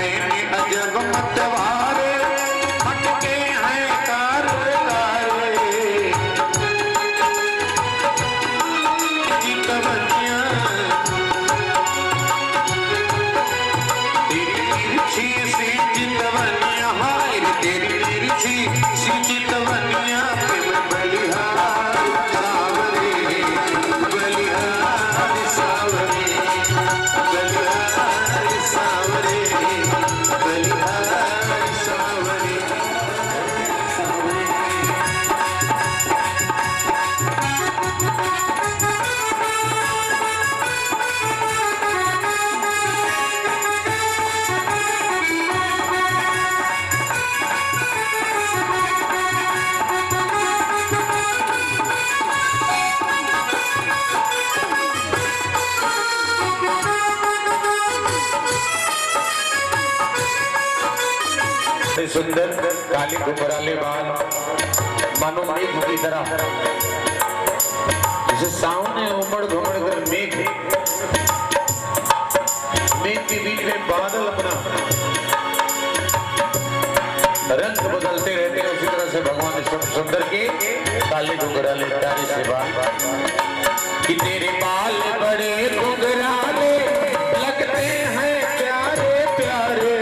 नैनी अजब मतवारे हटके हैं तारे तारे चितवनिया तेरी तिरछी सी चितवनिया हाय तेरी तिरछी सी चितवनिया पे मैं बलिहार सावरे बलिहार सावरे बलिहार सावरे बलिहार सावरे सुंदर काली घुंघराले बाल मानो मेघ की तरह जैसे सामने उमड़ घुमड़ कर मेघ के बीच में बादल अपना रंग बदलते रहते हैं। उसी तरह से भगवान सुंदर के काले घुंघराले प्यारे से बाल कि तेरे बाल बड़े घुंघराले लगते हैं प्यारे प्यारे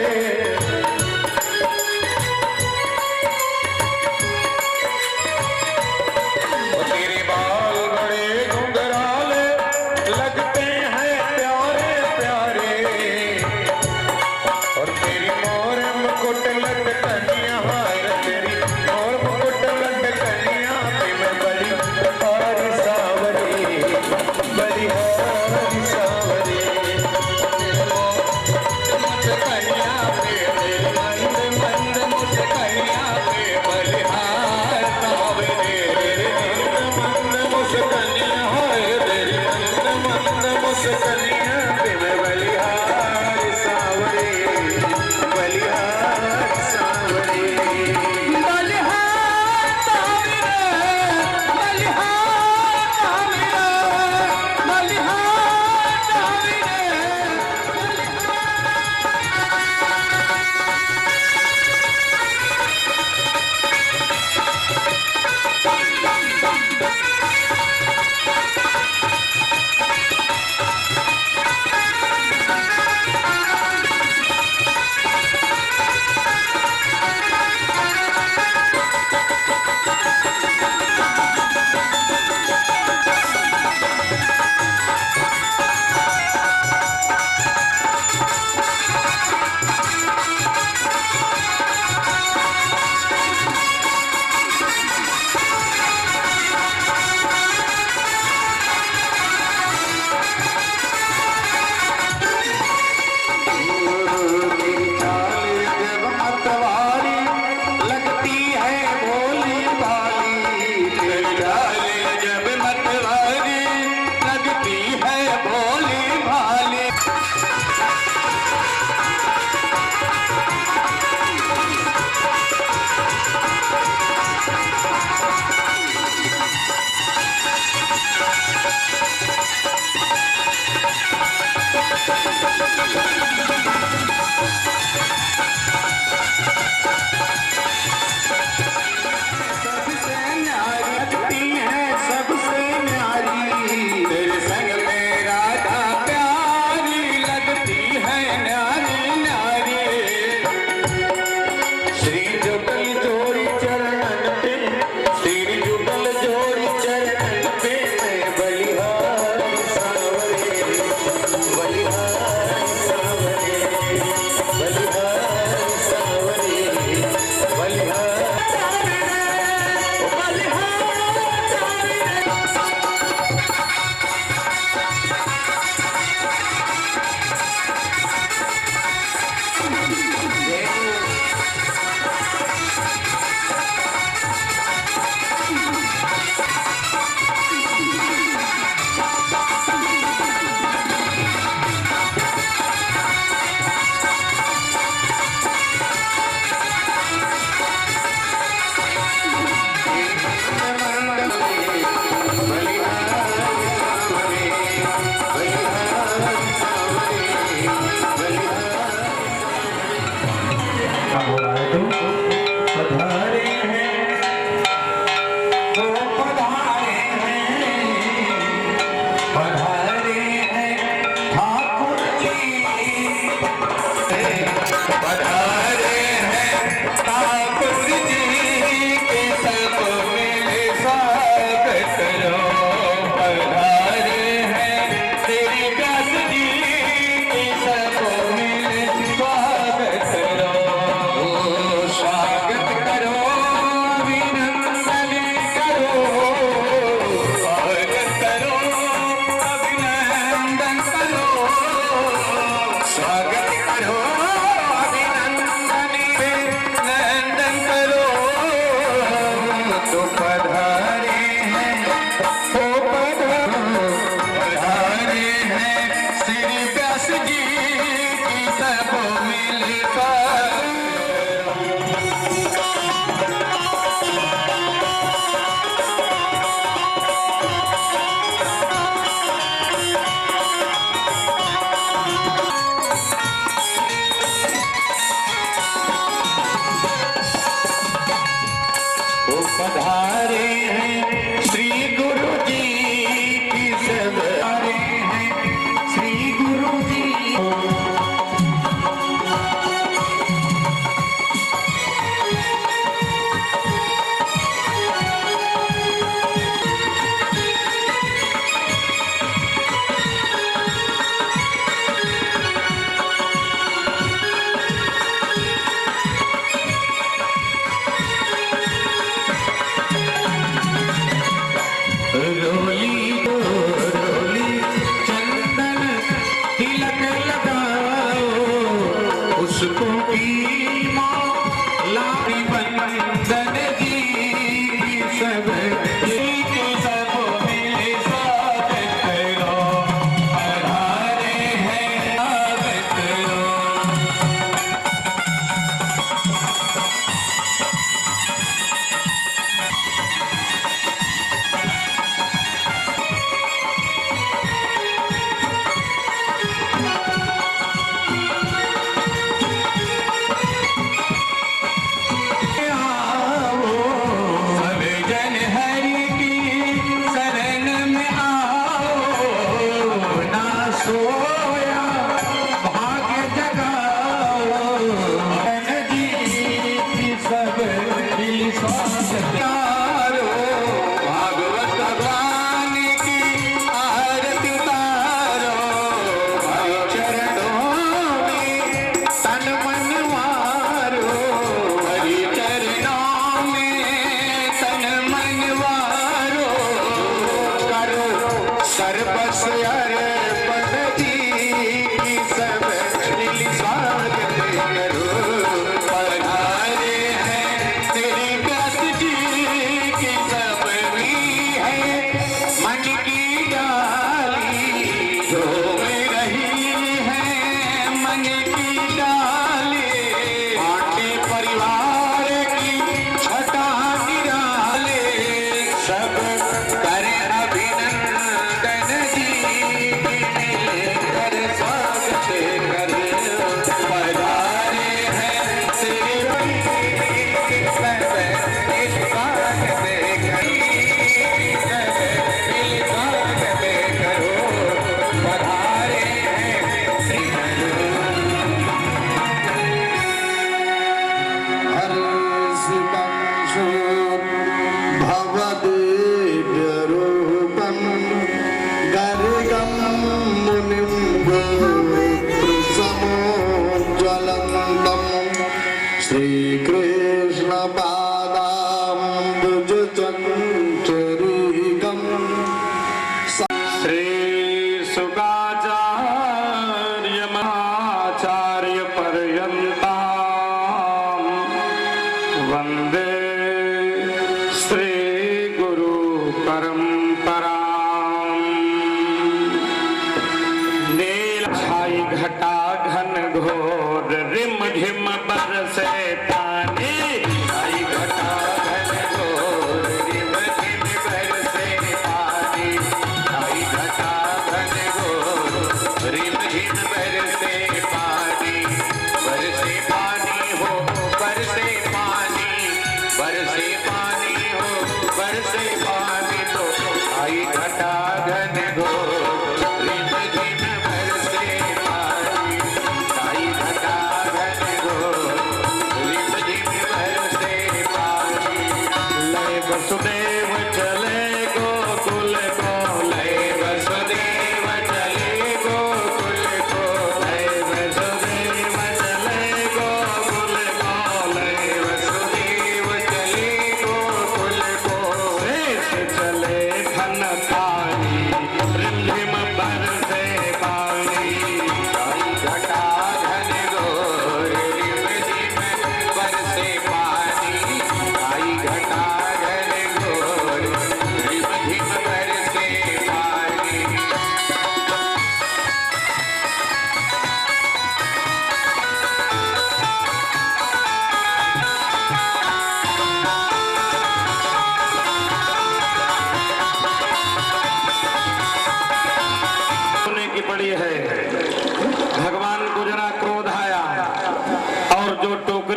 बरसे पानी हो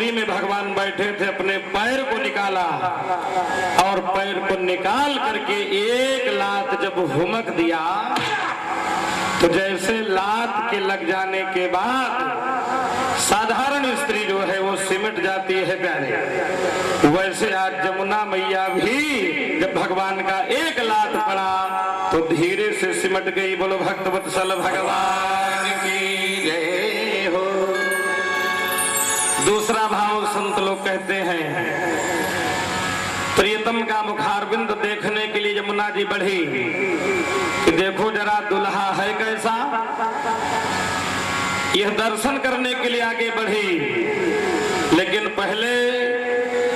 पालकी में भगवान बैठे थे, अपने पैर को निकाला और पैर को निकाल करके एक लात जब हुमक दिया तो जैसे लात के लग जाने के बाद साधारण स्त्री जो है वो सिमट जाती है प्यारे, वैसे आज जमुना मैया भी जब भगवान का एक लात पड़ा तो धीरे से सिमट गई। बोलो भक्तवत्सल भगवान की जय हो। दूसरा भाव संत लोग कहते हैं, प्रियतम का मुखारविंद देखने के लिए यमुना जी बढ़ी कि देखो जरा दुल्हा है कैसा। यह दर्शन करने के लिए आगे बढ़ी, लेकिन पहले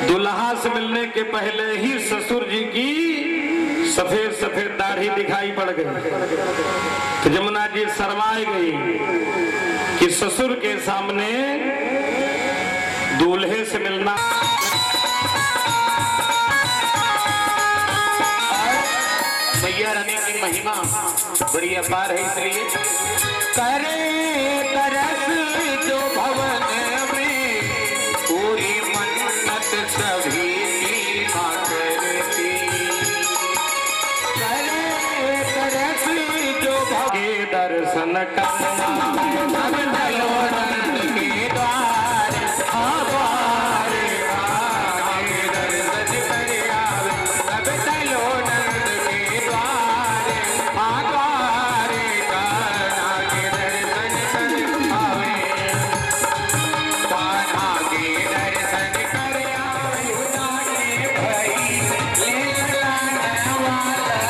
दुल्हा से मिलने के पहले ही ससुर जी की सफेद सफेद दाढ़ी दिखाई पड़ गई। तो यमुना जी शर्माई गई कि ससुर के सामने दूल्हे से मिलना। मैया रानी की महिमा बड़ी अपार है, इसलिए करे तरस जो भवन में पूरी मन्नत सभी की मां करती। करे तरस जो भवन दर्शन करना अब चलो नंद के द्वार द्वार आगे दर्शन कर आवे। अब चलो नंद के द्वार द्वार आगे दर्शन कर आवे। आगे दर्शन कर आवे भाई ले लाने वाला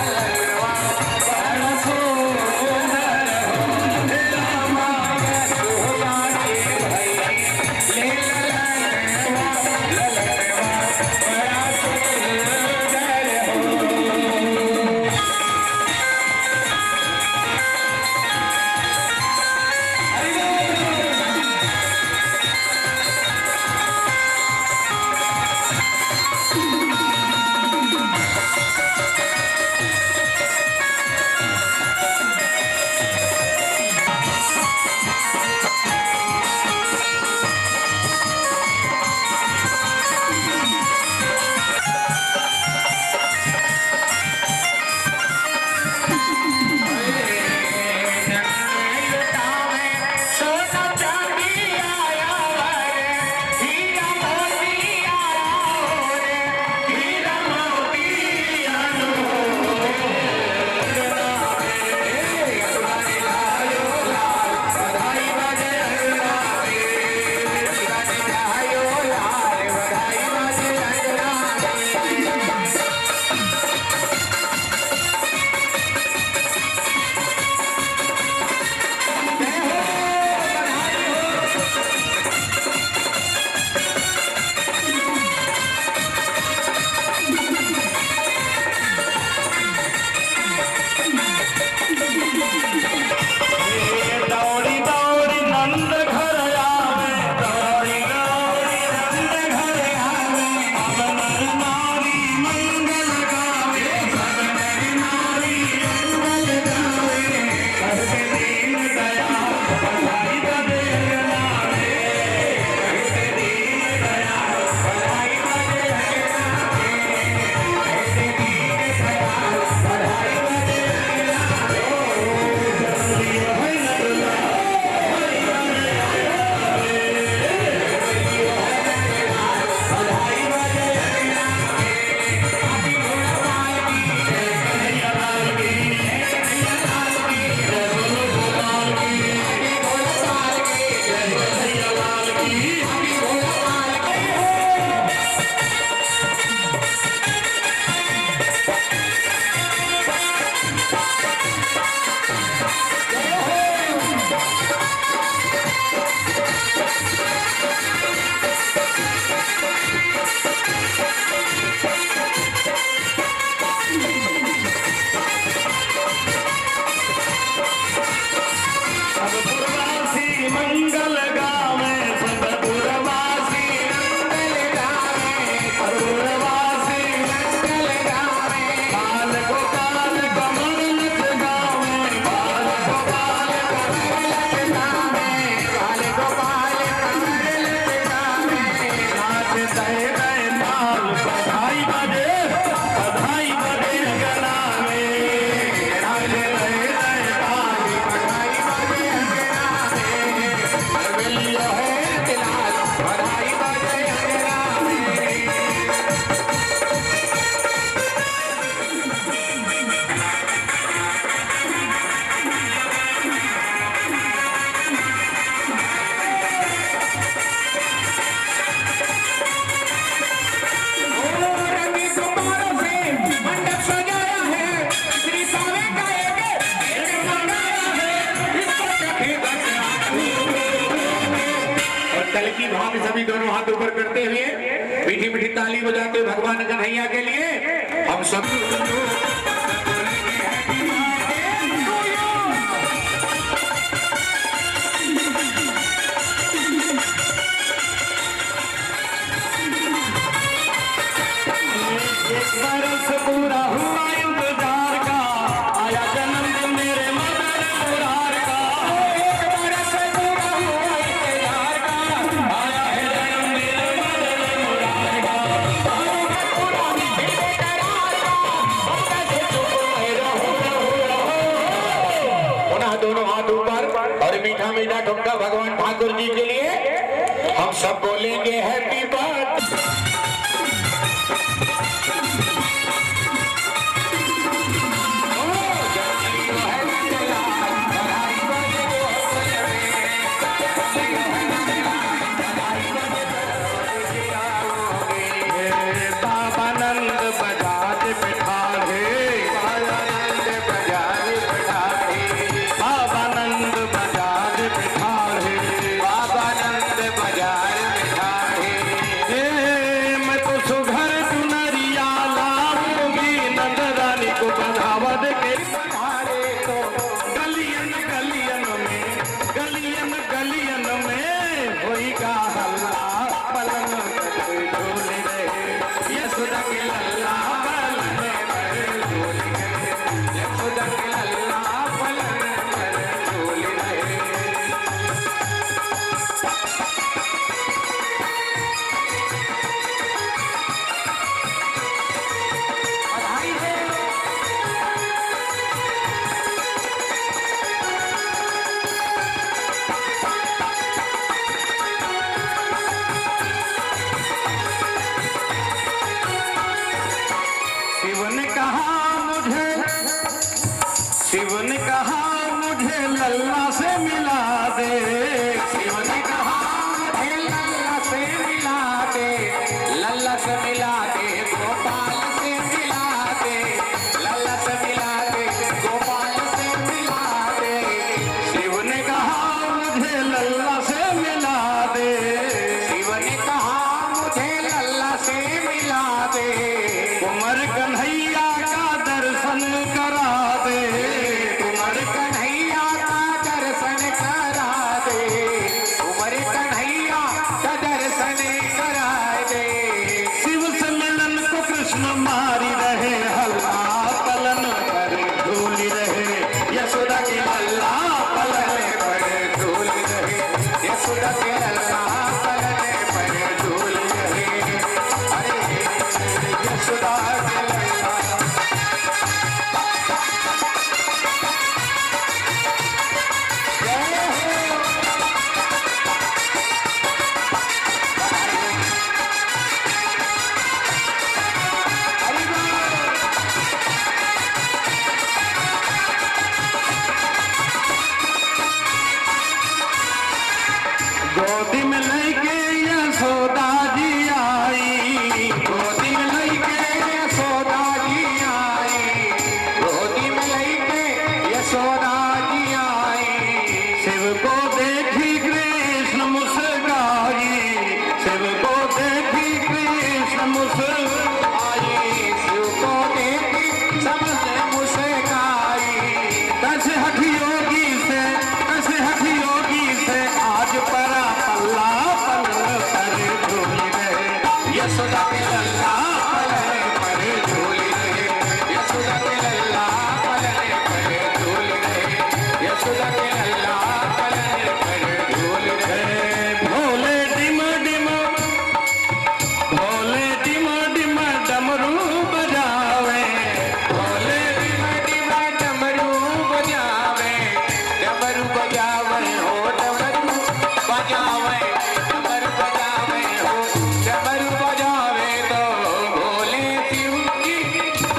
जी दोनों हाथ ऊपर करते हुए मीठी मीठी ताली बजाते हुए भगवान कन्हैया के लिए हम सब बरस पूरा हुआ इंतजार का, आया जन्मदिन मेरे मदन मुरार का। एक बरस पूरा हुआ इंतजार का, आया है जन्मदिन मदन मुरार का। पुनः दोनों हाथ ऊपर और मीठा मीठा ठुमका भगवान ठाकुर जी के लिए हम सब बोलेंगे हैप्पी बर्थडे। शिव ने कहा मुझे लल्ला से मिला दे, शिव ने कहा मुझे लल्ला से मिला दे, लल्ला से मिला दे, गोपाल से मिला दे, लल्ला से मिला दे, गोपाल से मिला दे। शिव ने कहा मुझे लल्ला से मिला दे, शिव ने कहा मुझे लल्ला से मिला दे, कुंवर कन्हैया का दर्शन करा दे, कुंवर कन्हैया का दर्शन करा दे, कुंवर कन्हैया का दर्शन करा दे। शिव से मिलन को कृष्ण मारी रहे, हल्ला पलन पर झूली रहे, यशोदा की हल्ला पलन पर झूली रहे, यशोदा के लल्ला पलने पर झूल रहे, अरे यशोदा के लल्ला। गोदी में लेके यशोदा जी आई, गोदी में लेके यशोदा जी आई, गोदी में लेके यशोदा जी आई। शिव को देखी कृष्ण मुस्काई, शिव को देखी कृष्ण मुस्काई, शिव को देखी सबसे मुस्काई, कैसे हठी योगी से, कैसे हठी योगी से आज परा पल्ला पलन पर झूली रहे, यशोदा के लल्ला पलने पर झूल रहे, यशोदा के लल्ला पलने पर झूल रहे, यशोदा के लल्ला पलने पर झूल रहे। भोले डिम डिम, भोले डिम डिम डमरू बजावे, भोले डिम डिम डमरू बजावे, डमरू बजावे हो डमरू बजावे, डमरू बजावे हो डमरू बजावे तो भोले शिव की,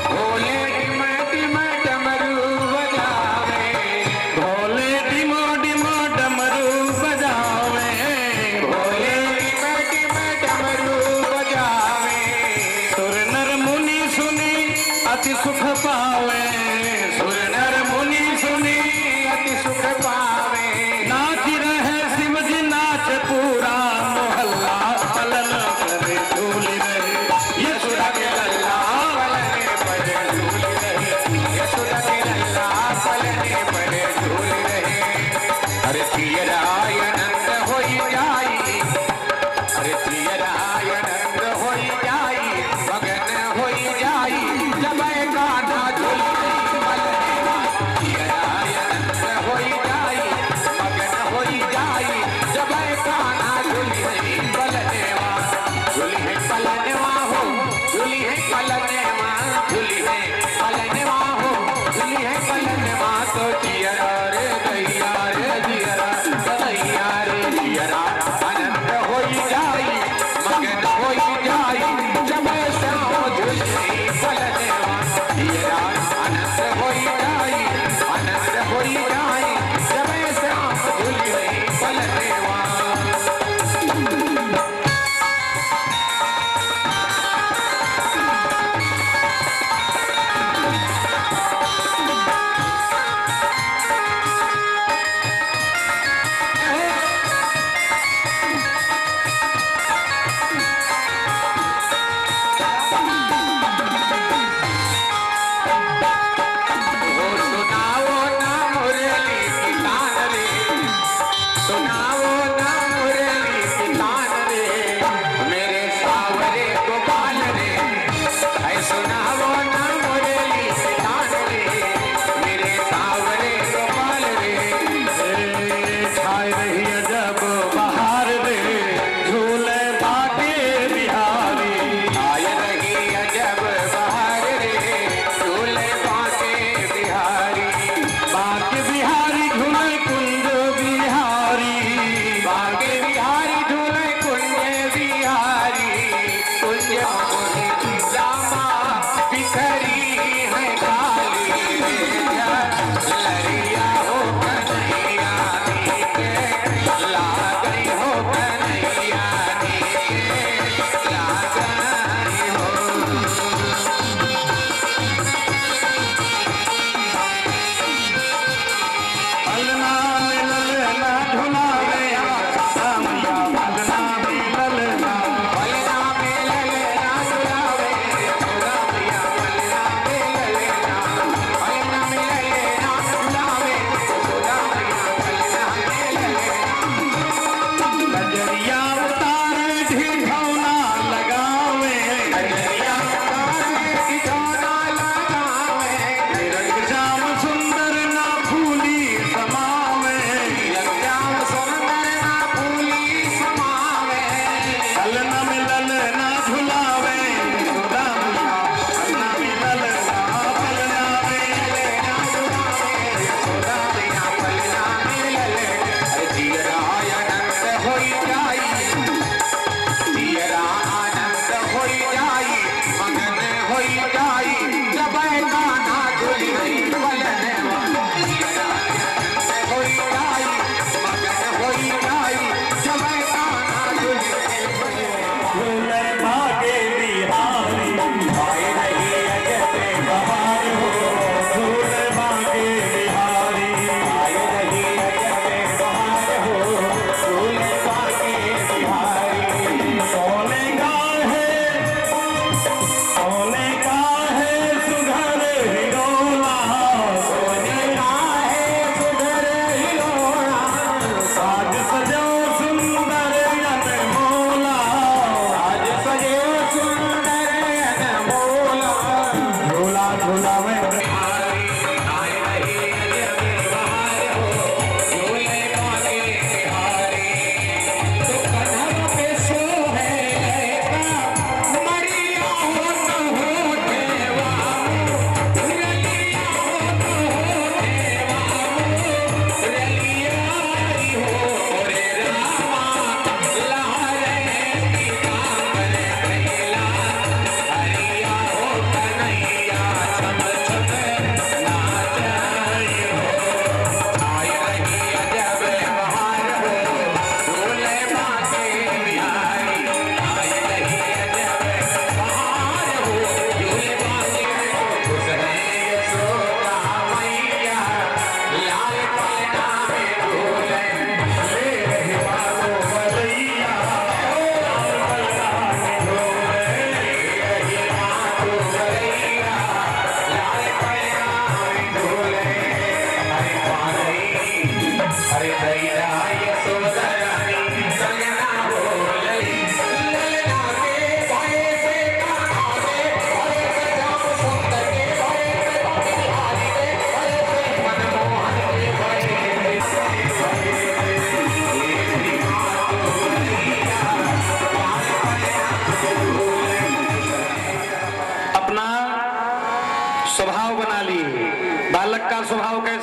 भोले डिम डिम डमरू बजावे, भोले डिम डिम डमरू बजावे, भोले डिम डिम डमरू बजावे। सुर नर मुनि सुनी अति सुख पावे, सुर नर मुनि सुनी अति सुख पावे, नाच रहे शिव जी नाच पूरा मोहल्ला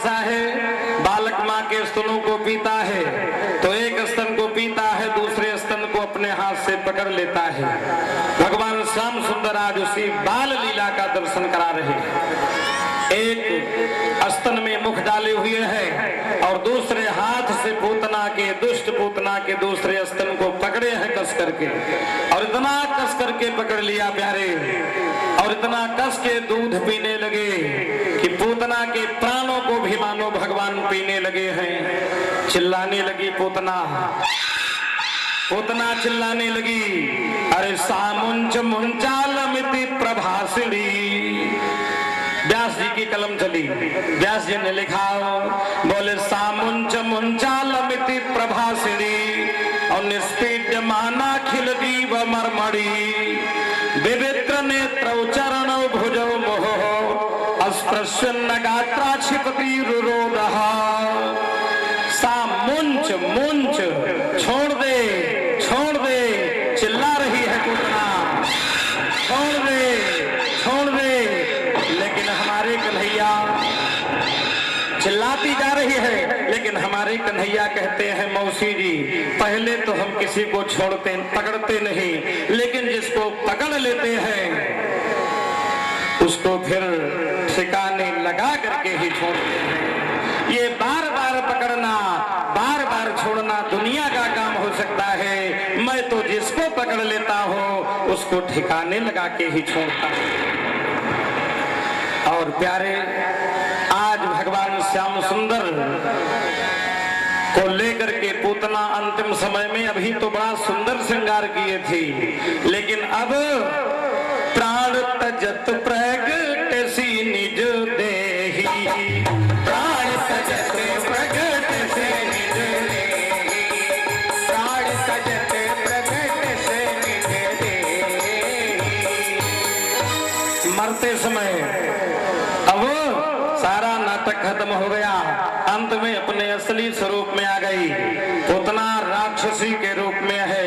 ऐसा है, बालक माँ के स्तनों को पीता है तो एक स्तन को पीता है, दूसरे स्तन को अपने हाथ से पकड़ लेता है। भगवान श्याम सुंदर आज उसी बाल लीला का दर्शन करा रहे हैं। एक स्तन में मुख डाले हुए हैं और दूसरे हाथ से पूतना के, दुष्ट पूतना के दूसरे स्तन को पकड़े हैं कस करके, और इतना कस करके पकड़ लिया प्यारे, और इतना कस के दूध पीने लगे कि पूतना के प्राणों को भी मानो भगवान पीने लगे हैं। चिल्लाने लगी पूतना, पूतना चिल्लाने लगी, अरे सामुंच मुंचालमिति प्रभासिणी। व्यास जी की कलम चली, व्यास जी ने लिखा, बोले सामुंच मुंचालमिति प्रभासिणी और निष्पीड्य माना खिल दीव मरमड़ी, विवित्र नेत्र चरण भुजो मोह अस्पृश्यन्न गात्रा क्षिपति रुरोदः। सामुंच मुंच छोड़ दे, छोड़ दे, चिल्ला रही है पूतना, छोड़ दे, छोड़ दे, लेकिन हमारे कन्हैया, चिल्लाती जा रही है लेकिन हमारे कन्हैया कहते हैं, मौसी जी पहले तो हम किसी को छोड़ते पकड़ते नहीं, लेकिन जिसको पकड़ लेते हैं उसको फिर ठिकाने लगा करके ही छोड़ते हैं। ये बार बार पकड़ना, बार बार छोड़ना दुनिया का काम हो सकता है, मैं तो जिसको पकड़ लेता हूं उसको ठिकाने लगा के ही छोड़ता हूं। और प्यारे, आज भगवान श्याम सुंदर को लेकर के पूतना अंतिम समय में, अभी तो बड़ा सुंदर श्रृंगार किए थी, लेकिन अब प्राण तजत प्रगट सी निज देही, प्राण तजत प्रगट से निज देही, प्राण तजत प्रगट से निज देही। मरते समय अब सारा नाटक खत्म हो गया, अंत में अपने असली स्वरूप में आ गई। पूतना राक्षसी के रूप में है।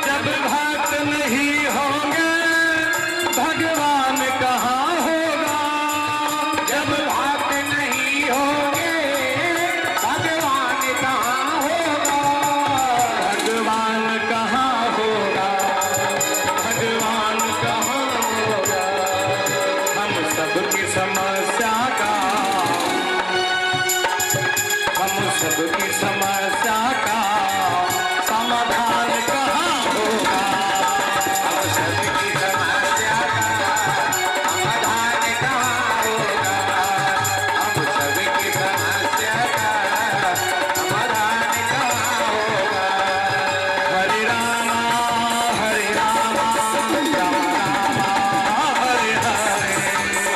जब भक्त नहीं होंगे भगवान कहाँ होगा, जब भक्त नहीं होंगे भगवान कहाँ होगा, भगवान कहाँ होगा, भगवान कहाँ होगा। हम सबकी समस्या का, हम सबकी समस्या का समाधान कहाँ होगा, हम सबकी समस्या का समाधान कहाँ होगा, हम सबकी समस्या का समाधान कहाँ होगा। हरे रामा हरे रामा, राम रामा हरे हरे,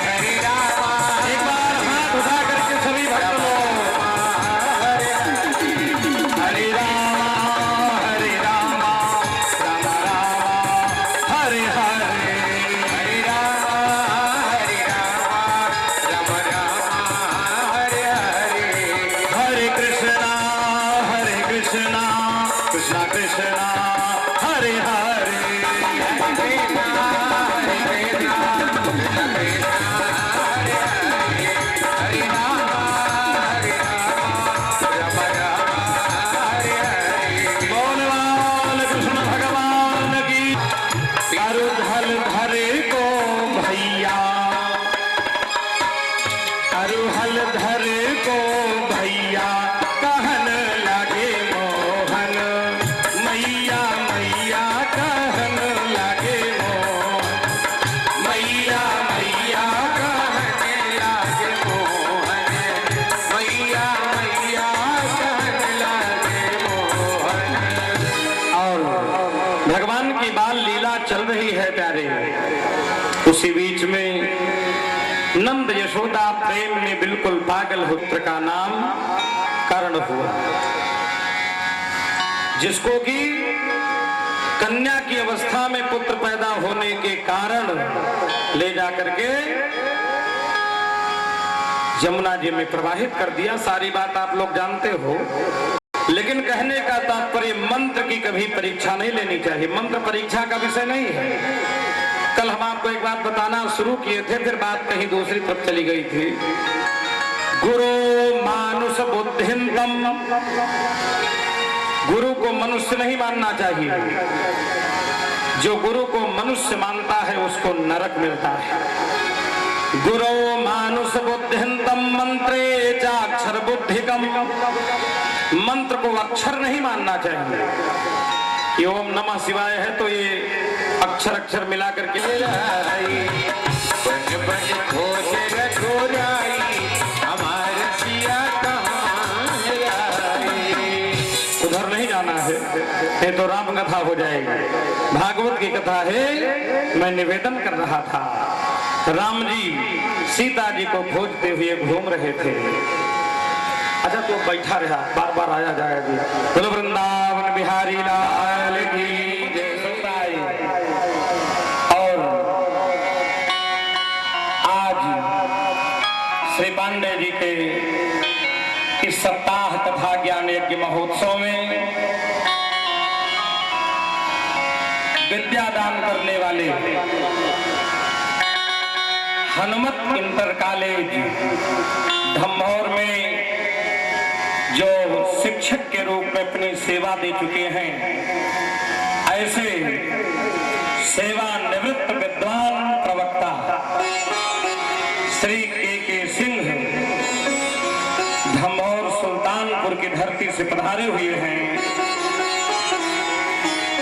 हरे रामा। एक बार हाथ उठा करके सभी भक्त लोग, हरे रामा हरे रामा, राम रामा हरे हरे, हरे रामा हरे रामा, राम रामा हरे हरे। हरे कृष्णा कृष्णा कृष्णा हरे हरे, हरे कृष्णा हरे कृष्णा, कृष्णा कृष्णा हरे हरे, हरे रामा हरे रामा, राम रामा हरे हरे। बोल बाल कृष्ण भगवान की। अरु धल धरे को भैया, अरु हल धरे को भैया, कहन लगे मोहन, मैया मैया कहन लगे मोहन, मैया मैया कहन लगे मोहन, मैया मैया कहन लगे मोहन। और भगवान की बाल लीला चल रही है प्यारे, उसी बीच में नंद यशोदा प्रेम में बिल्कुल पागल, पुत्र का नाम कर्ण हुआ, जिसको कि कन्या की अवस्था में पुत्र पैदा होने के कारण ले जाकर के यमुना जी में प्रवाहित कर दिया। सारी बात आप लोग जानते हो, लेकिन कहने का तात्पर्य मंत्र की कभी परीक्षा नहीं लेनी चाहिए। मंत्र परीक्षा का विषय नहीं है। कल हम आपको एक बात बताना शुरू किए थे, फिर बात कहीं दूसरी तरफ चली गई थी। गुरु मानुष बुद्धिंतम, गुरु को मनुष्य नहीं मानना चाहिए। जो गुरु को मनुष्य मानता है उसको नरक मिलता है। गुरु मानुष बुद्धिंतम मंत्रे चाक्षर बुद्धिकम, मंत्र को अक्षर नहीं मानना चाहिए कि ओम नमः शिवाय है तो ये अक्षर अक्षर मिला करके उधर नहीं जाना है, ये तो राम कथा हो जाएगी। भागवत की कथा है। मैं निवेदन कर रहा था, राम जी सीता जी को खोजते हुए घूम रहे थे। अच्छा तो बैठा रहा, बार बार आया जाएगा। बोलो वृंदावन बिहारी लाल की जय। और आज श्री पांडे जी के इस सप्ताह तथा ज्ञान यज्ञ महोत्सव में विद्यादान करने वाले हनुमत इंटर कॉलेज धम्मौर में जो शिक्षक के रूप में अपनी सेवा दे चुके हैं, ऐसे सेवानिवृत्त विद्वान प्रवक्ता श्री के सिंह धम्मौर सुल्तानपुर की धरती से पधारे हुए हैं।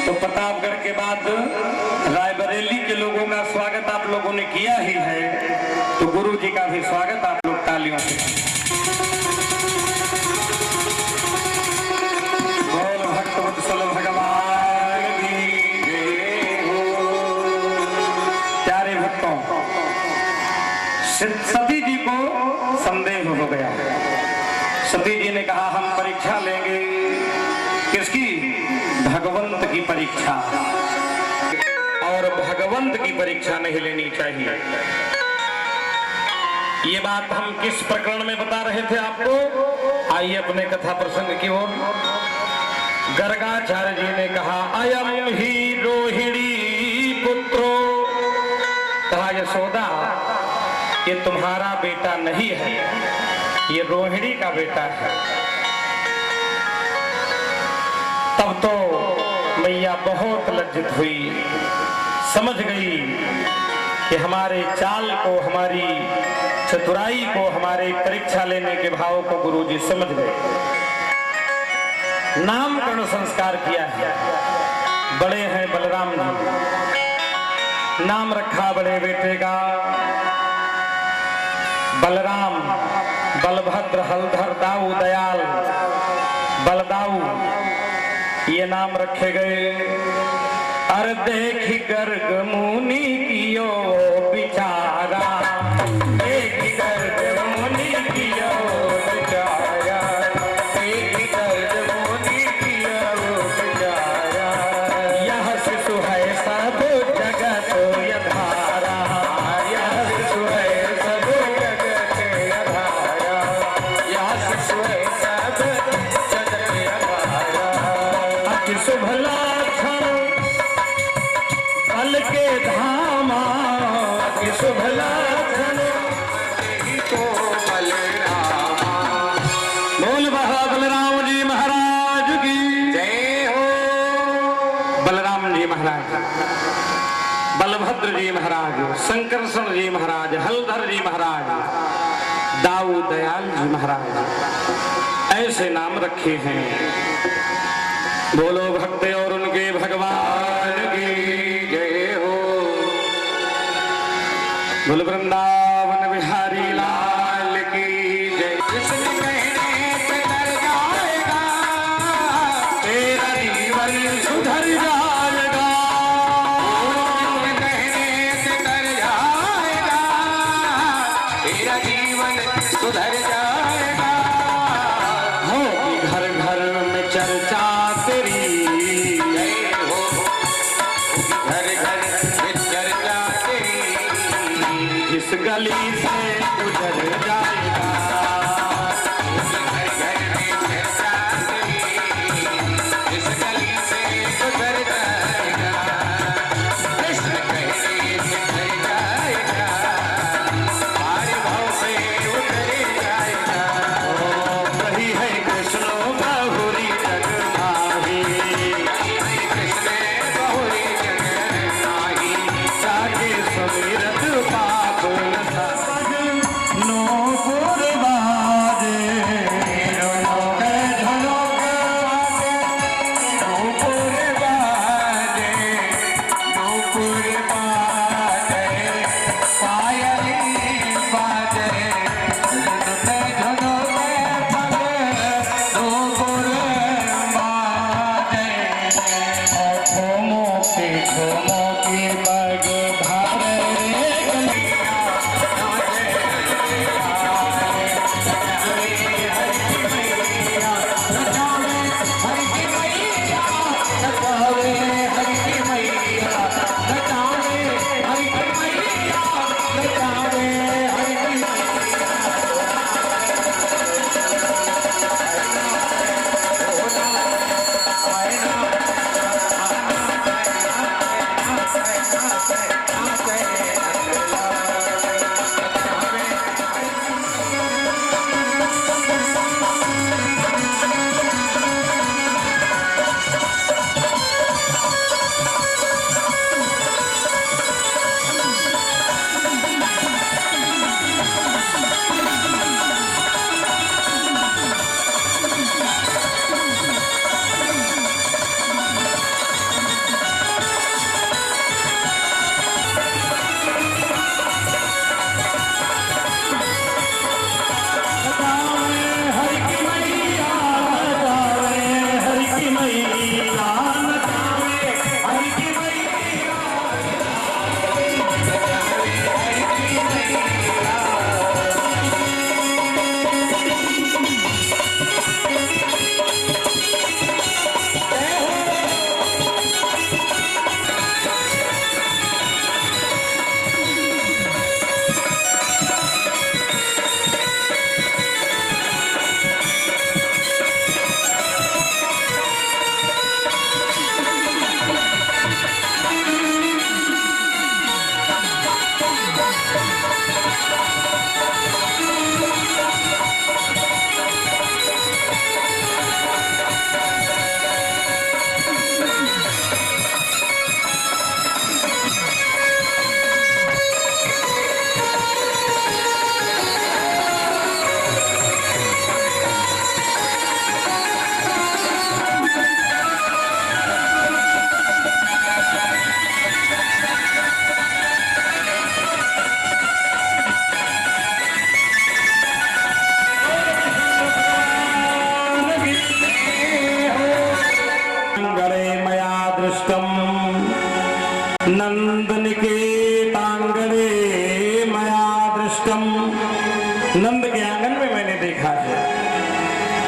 तो प्रतापगढ़ के बाद रायबरेली के लोगों का स्वागत आप लोगों ने किया ही है, तो गुरु जी का भी स्वागत आप लोग तालियों से। बोल भक्तवत्सल भगवान की जय हो। प्यारे भक्तों, सती जी को संदेह हो गया। सती जी ने कहा हम परीक्षा लेंगे। किसकी? भगवंत की परीक्षा। और भगवंत की परीक्षा नहीं लेनी चाहिए। ये बात हम किस प्रकरण में बता रहे थे आपको? आइए अपने कथा प्रसंग की ओर। गर्गाचार्य जी ने कहा अयम ही रोहिणी पुत्रो, कहा यशोदा ये तुम्हारा बेटा नहीं है, ये रोहिणी का बेटा है। तब तो मैया बहुत लज्जित हुई, समझ गई कि हमारे चाल को, हमारी चतुराई को, हमारे परीक्षा लेने के भाव को गुरुजी समझ गए। नामकरण संस्कार किया है। बड़े हैं बलराम जी, नाम रखा बड़े बेटे का बलराम, बलभद्र, हलधर, दाऊ, दयाल, बलदाऊ, ये नाम रखे गए। अर देखी गर्ग मुनि कियो बिचारा, देखी गर्ग मुनि कियो बिचारा, देखी गर्ग मुनि कियो बिचारा। यह शिशु है सब जगत यधारा, यह शिशु है सब जगत यधारा, यह शिशु है सब जगत यधारा। शुभ लक्षण बल के धामा, शुभ लक्षण तो बलरामा। बोल बलराम जी महाराज की जय हो। बलराम जी महाराज, बलभद्र जी महाराज, शंकरषण जी महाराज, हलधर जी महाराज, दाऊ दयाल जी महाराज, ऐसे नाम रखे हैं। बोलो भक्त और उनके भगवान की जय हो। बोल वृंदावन बिहारी लाल की जय। जिसने कहने से डर जाएगा तेरा जीवन सुधर जाएगा, कहने से डर जाएगा तेरा जीवन सुधर जाएगा। होगी घर घर में चर्चा तेरी, घर घर में चर्चा तेरी, जिस गली से गुजर जाएगा, घर घर में चर्चा तेरी,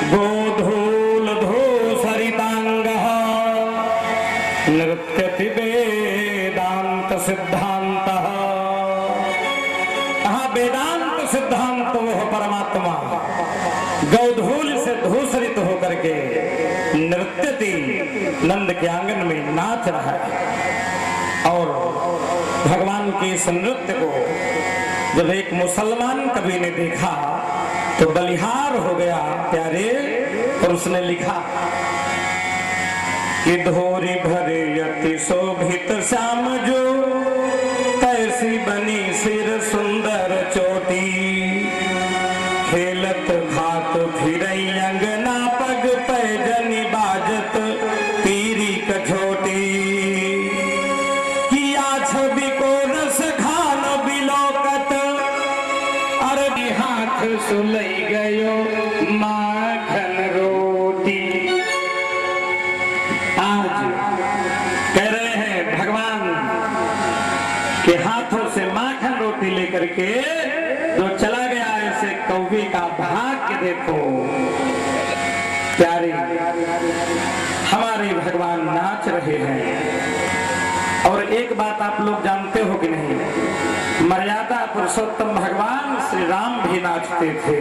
गोधूल धूसरितांगः नृत्यति वेदांत सिद्धांतः। कहा वेदांत सिद्धांत वो परमात्मा गौधूल से धूसरित होकर के नृत्यति नंद के आंगन में नाच रहा है। और भगवान के इस नृत्य को जब एक मुसलमान कवि ने देखा तो बलिहार हो गया प्यारे, और उसने लिखा कि धोरी भरे अति शोभित श्याम जो कैसी बनी सिर सुंदर चोटी, खेलत भात फिर अंगना पग पैजनी बाजत पीरी कछोटी, किया छवि को रस खान बिलोकत अरबी हाथ सुलई गयो माखन रोटी। आज कह रहे हैं भगवान के हाथों से माखन रोटी लेकर के जो चला गया ऐसे कौवे का भाग्य देखो प्यारे। हमारे भगवान नाच रहे हैं। और एक बात आप लोग जानते हो कि नहीं, मर्यादा पुरुषोत्तम भगवान श्री राम भी नाचते थे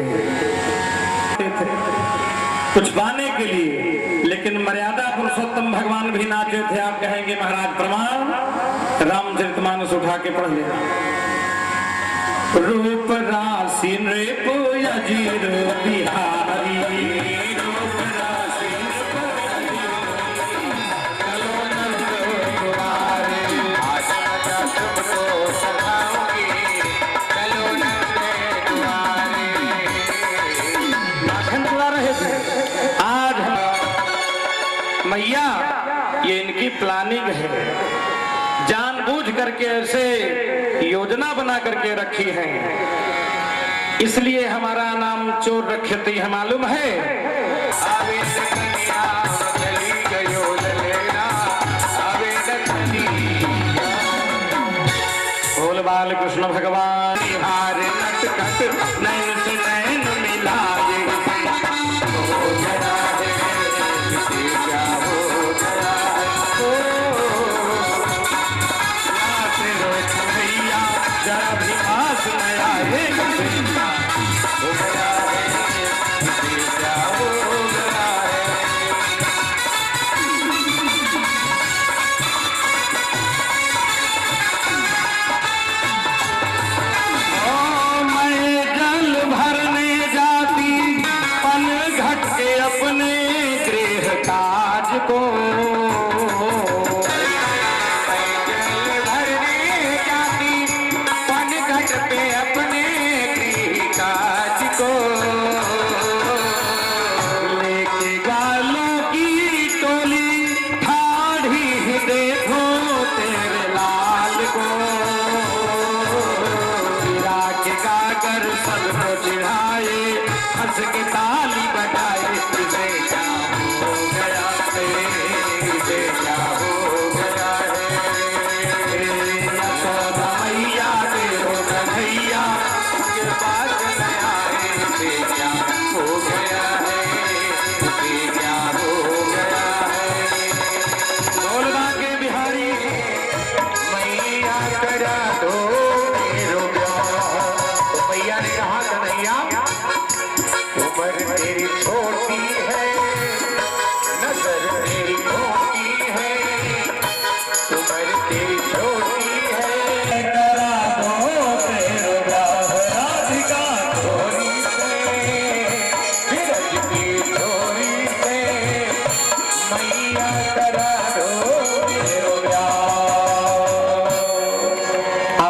कुछ पाने के लिए, लेकिन मर्यादा पुरुषोत्तम भगवान भी नाचे थे। आप कहेंगे महाराज प्रमाण, रामचरितमानस उठा के पढ़ लेना। रूप राशि नृप अजीर बिहारी, मैया ये इनकी प्लानिंग है, जानबूझ करके ऐसे योजना बना करके रखी है, इसलिए हमारा नाम चोर रखते है मालूम है। बोल बाल कृष्ण भगवान हार नटखट नैन से नैन मिलाए,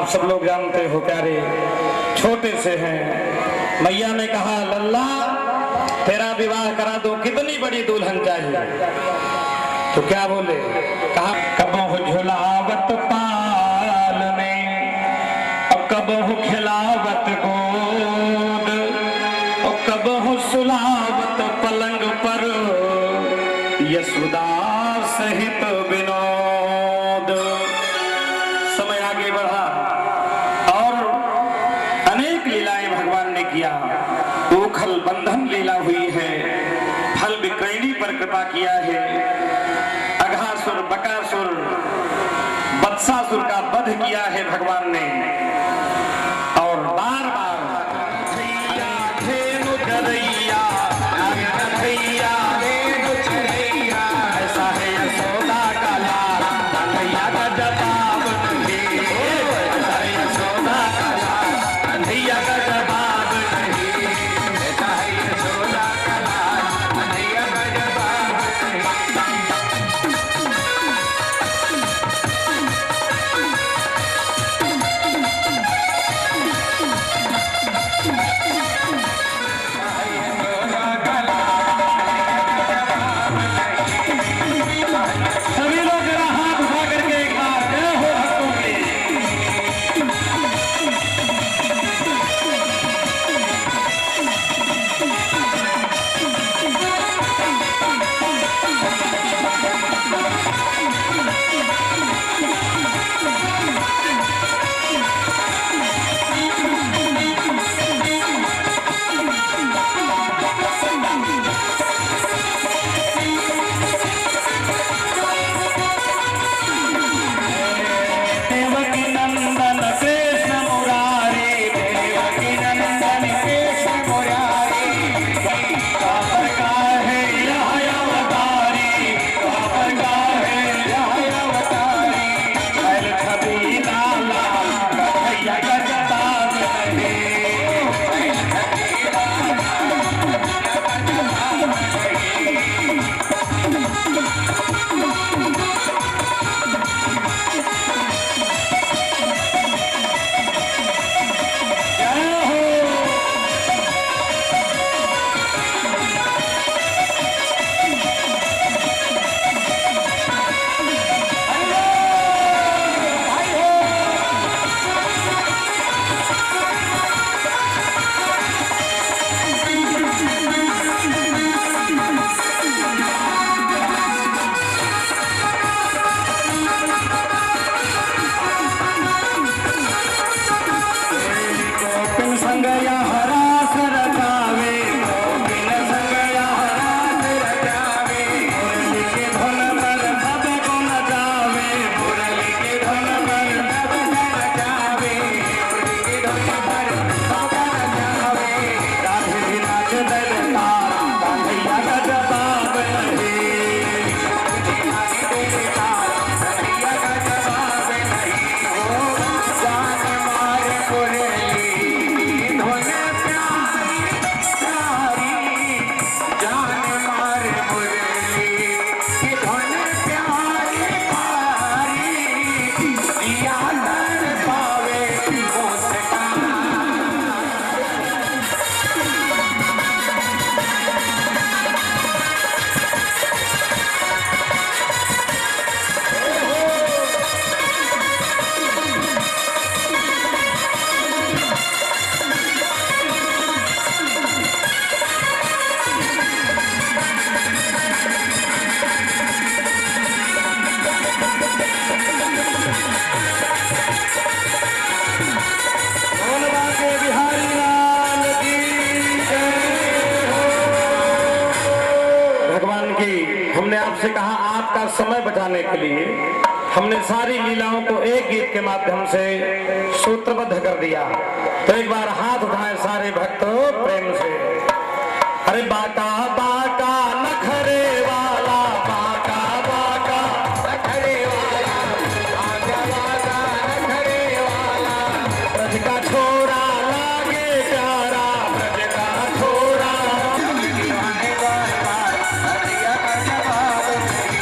सब लोग जानते हो प्यारे, छोटे से हैं। मैया ने कहा लल्ला तेरा विवाह करा दो, कितनी बड़ी दुल्हन चाहिए? तो क्या बोले? कहा कबहु झुलावत पाल में और कबहु खिलावत गोद और कबहु सुलावत पलंग पर यशोदा सहित विनोद। समय आगे बढ़ा और अनेक लीलाएं भगवान ने किया। ओखल बंधन लीला हुई है, पर कृपा किया है। अघासुर, बकासुर, बत्सासुर का वध किया है भगवान ने। और बार बार ऐसा है यशोदा का लाल, कन्हैया का जवाब नहीं। ऐसा है यशोदा का लाल, कन्हैया का जवाब नहीं। ऐसा है यशोदा का लाल, कन्हैया का जवाब सभी लोग जरा हाथ उठा करके एक बार जय हो भक्तों की। देवकी नंदन कृष्ण मुरारी, देवकी नंदन कृष्ण मुरारी, द्वापर का है यह अवतारी, द्वापर का है यह अवतारी। हर छवि लाला कन्हैया का जवाब नहीं। जय हो। गोपिन संगया हरास रचावे, गोपिन संगया हरास रचावे। मुरली के धुन पर सब को नचावे, मुरली के धुन पर सब को नचावे, मुरली के धुन पर सब को नचावे। राधे नाच दलता, कन्हैया का जवाब नहीं। राधे दलता, कन्हैया का जवाब नहीं। ओ जान मार मुरली धुन प्यारी प्यारी, जान मार मुरली की धुन प्यारी प्यारी। दिया कर पावे मुस्कान। बोल बाके बिहारी लाल की जय हो। भगवान की हमने आपसे कहा आपका समय बचाने के लिए हमने सारी लीलाओं को एक गीत के माध्यम से सूत्रबद्ध कर दिया। तो एक बार हाथ उठाएं सारे भक्तों प्रेम से। अरे बाका बाका नखरे वाला, बाका बाका नखरे वाला, बाका बाका नखरे वाला। ब्रज का छोरा लागे प्यारा, ब्रज का छोरा दीवाने बार बार, कन्हैया का जवाब नहीं।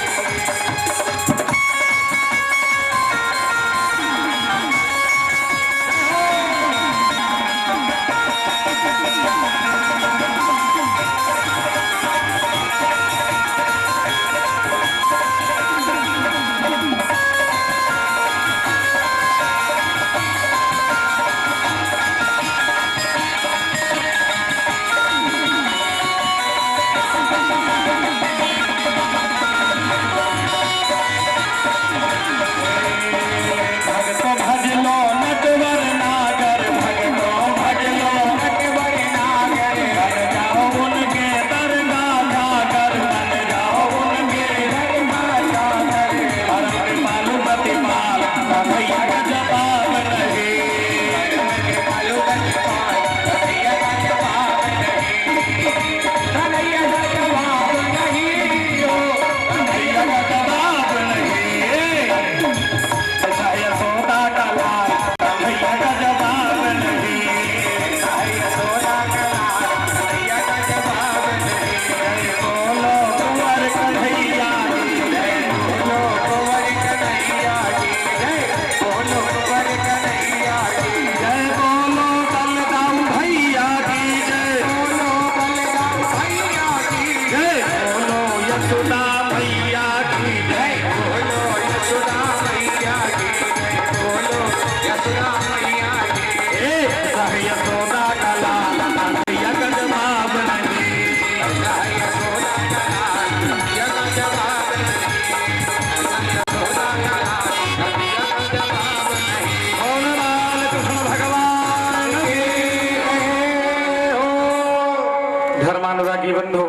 धर्मानुरागी बंधु,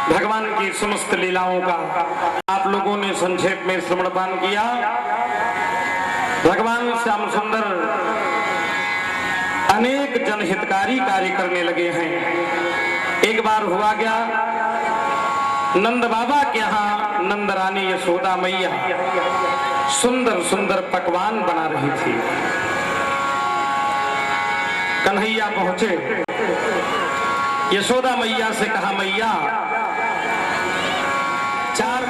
भगवान की समस्त लीलाओं का आप लोगों ने संक्षेप में श्रवणपान किया। भगवान श्याम सुंदर अनेक जनहितकारी कार्य करने लगे हैं। एक बार हुआ क्या, नंद बाबा के यहाँ नंद रानी यशोदा मैया सुंदर सुंदर पकवान बना रही थी। कन्हैया पहुंचे, यशोदा मैया से कहा, मैया चार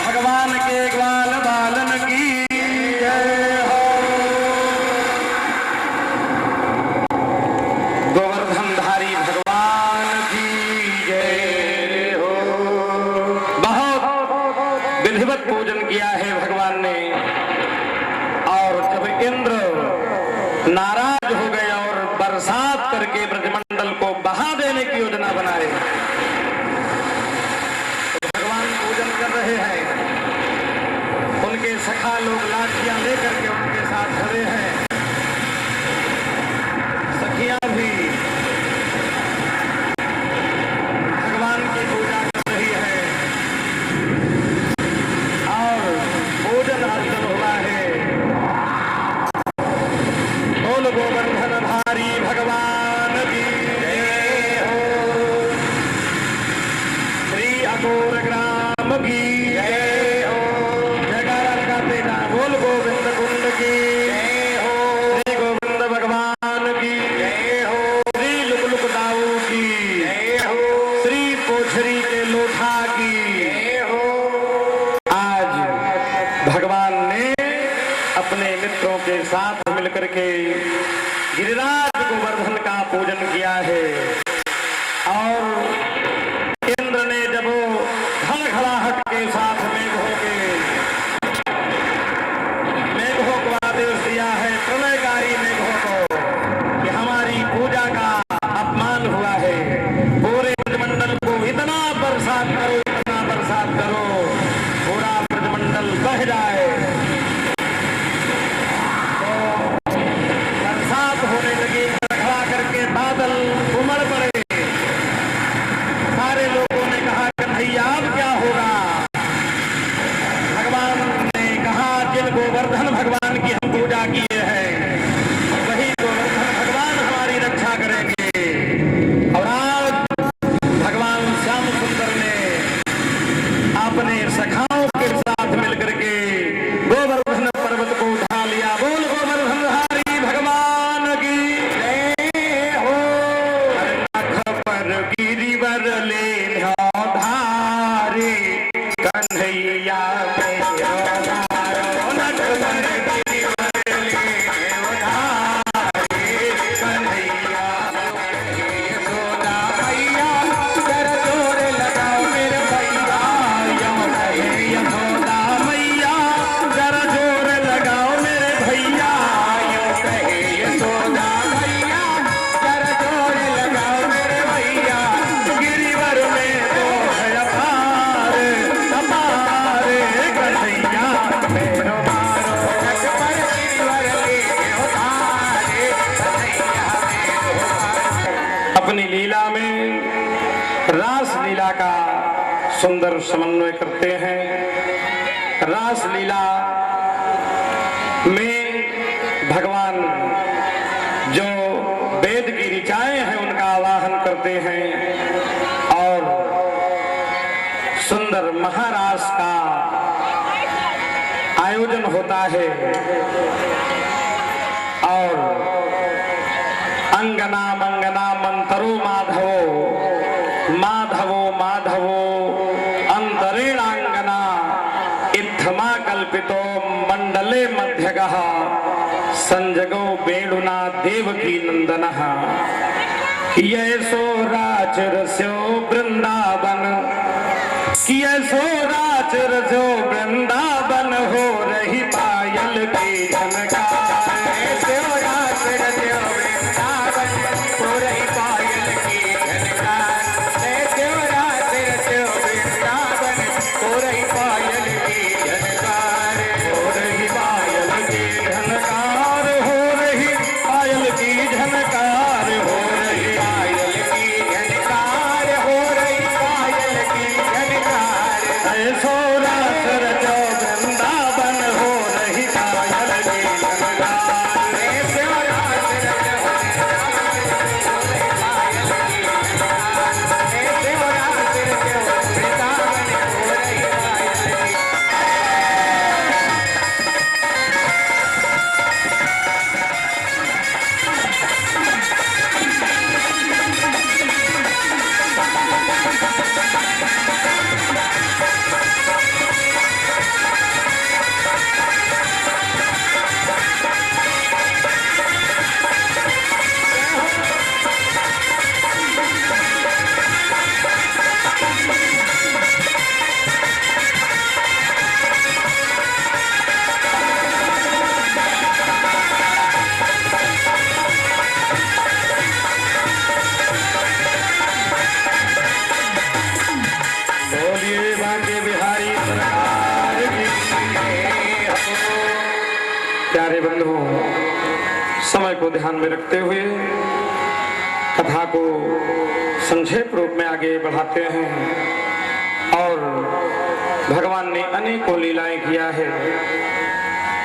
भगवान के ग्वाल बालन की जय हो। गोवर्धनधारी भगवान की जय हो। बहुत विधिवत पूजन किया है भगवान ने। और जब इंद्र नाराज हो गए और बरसात करके ब्रजमंडल को बहा देने की योजना बनाए, भगवान पूजन कर रहे हैं। उनके सखा लोग लाठियां लेकर के उनके साथ खड़े हैं, सखियां भी भगवान की पूजा कर रही है और भोजन अर्चन हुआ है। बोल गोवर्धनधारी भगवान की जय हो। श्री अघोर ग्राम की जय हो। जयकारा लगाते ना, बोल गोविंद कुंड की जय हो। श्री गोविंद भगवान की जय हो। श्री लुक दाऊ की जय हो। श्री पोछरी के लोठा की जय हो। आज भगवान ने अपने मित्रों के साथ मिलकर के गिरिराज गोवर्धन का पूजन किया है। और इंद्र ने जब घड़घड़ाहट के साथ मेघों को आदेश दिया है, प्रलयकारी मेघों को, कि हमारी पूजा का अपमान हुआ है, पूरे ब्रजमंडल को इतना बरसात करो, इतना बरसात करो, पूरा ब्रजमंडल बह जाए। होने लगी, खड़ा करके बादल उमड़ पड़े। सारे लोगों ने कहा, कन्हैया अब क्या होगा? भगवान ने कहा, जिन गोवर्धन भगवान की हम पूजा किए हैं, वही गोवर्धन भगवान हमारी रक्षा करेंगे। और आज भगवान श्याम सुंदर ने अपने सखाओं के साथ मिलकर के गोवर्धन पर्वत को उठा लिया। बोल गोवर्धनधारी भगवान की जय हो। गिरिवर ले धारे कन्हैया का सुंदर समन्वय करते हैं। रास लीला में भगवान जो वेद की ऋचाएं हैं उनका आवाहन करते हैं और सुंदर महारास का आयोजन होता है। और अंगना मंगना मंतरो माधवो माधवो अंतरेणांगना इत्थमा कल्पितो मंडले मध्यगः संजगो वेणुना देवकी नंदनः कियसो राचरस्यो वृंदावन कियसो राचरस्यो वृंदावन हो रही पायल की झनकार। हो रही पायल की झनकार, हो रही बोलिए बांके बिहारी सरकार की जय हो। प्यारे बंधुओं, समय को ध्यान में रखते हुए कथा को संक्षेप रूप में आगे बढ़ाते हैं। और भगवान ने अनेकों लीलाएं किया है।